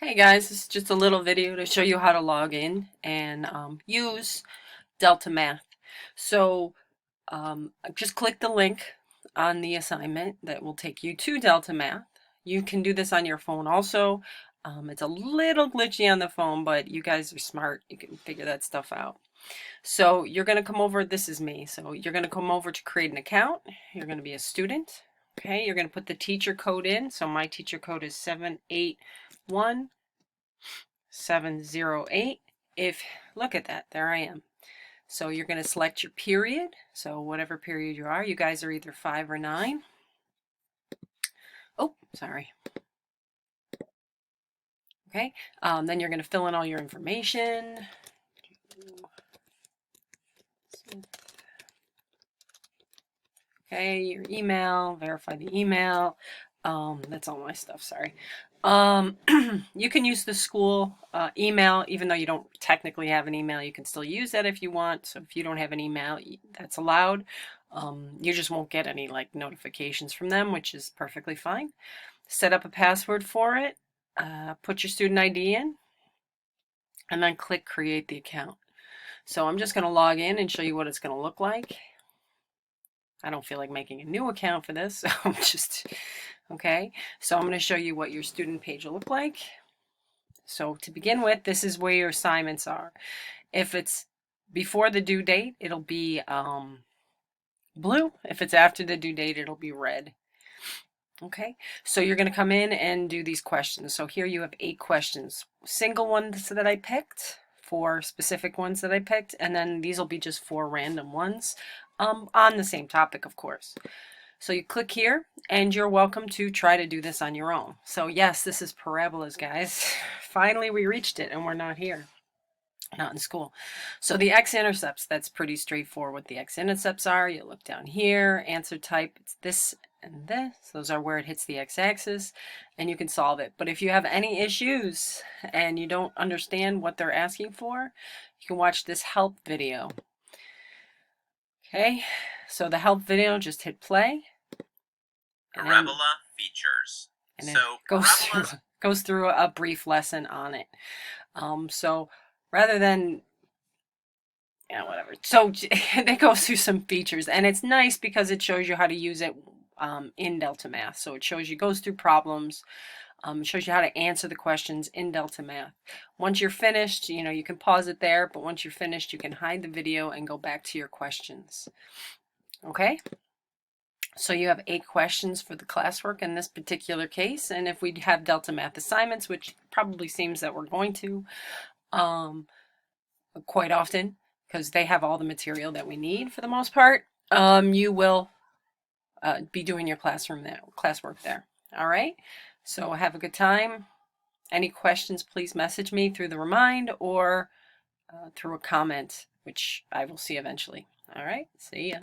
Hey guys, this is just a little video to show you how to log in and use Delta Math. So just click the link on the assignment that will take you to Delta Math. You can do this on your phone also. It's a little glitchy on the phone, but you guys are smart. You can figure that stuff out. So you're going to come over, this is me, so you're going to come over to create an account. You're going to be a student. Okay, you're going to put the teacher code in. So my teacher code is 781-708. Look at that, there I am. So you're going to select your period. So whatever period you are, you guys are either 5 or 9. Oh, sorry. Okay, then you're going to fill in all your information. Okay, your email, verify the email. That's all my stuff, sorry. You can use the school email, even though you don't technically have an email, you can still use that if you want. So if you don't have an email, that's allowed. You just won't get any like notifications from them, which is perfectly fine. Set up a password for it, put your student ID in, and then click create the account. So I'm just going to log in and show you what it's going to look like. I don't feel like making a new account for this, so I'm just, okay. So I'm going to show you what your student page will look like. So to begin with, this is where your assignments are. If it's before the due date, it'll be blue. If it's after the due date, it'll be red. Okay, so you're going to come in and do these questions. So here you have 8 questions. Single ones that I picked, 4 specific ones that I picked, and then these will be just 4 random ones on the same topic, of course. So you click here, and you're welcome to try to do this on your own. So yes, this is parabolas, guys. Finally, we reached it, and we're not here. Not in school. So the x-intercepts, that's pretty straightforward what the x-intercepts are. You look down here, answer type, it's this and this. Those are where it hits the x-axis, and you can solve it. But if you have any issues and you don't understand what they're asking for, you can watch this help video. Okay, so the help video, just hit play. Parabola features. And so goes through a brief lesson on it. So rather than whatever. So it goes through some features, and it's nice because it shows you how to use it in Delta Math. So it shows you, goes through problems, shows you how to answer the questions in Delta Math. Once you're finished, you can pause it there, but once you're finished, you can hide the video and go back to your questions. Okay? So you have 8 questions for the classwork in this particular case, and if we have Delta Math assignments, which probably seems that we're going to quite often, because they have all the material that we need for the most part, you will be doing your classwork there. All right, so have a good time. Any questions, please message me through the Remind or through a comment, which I will see eventually. All right, see ya.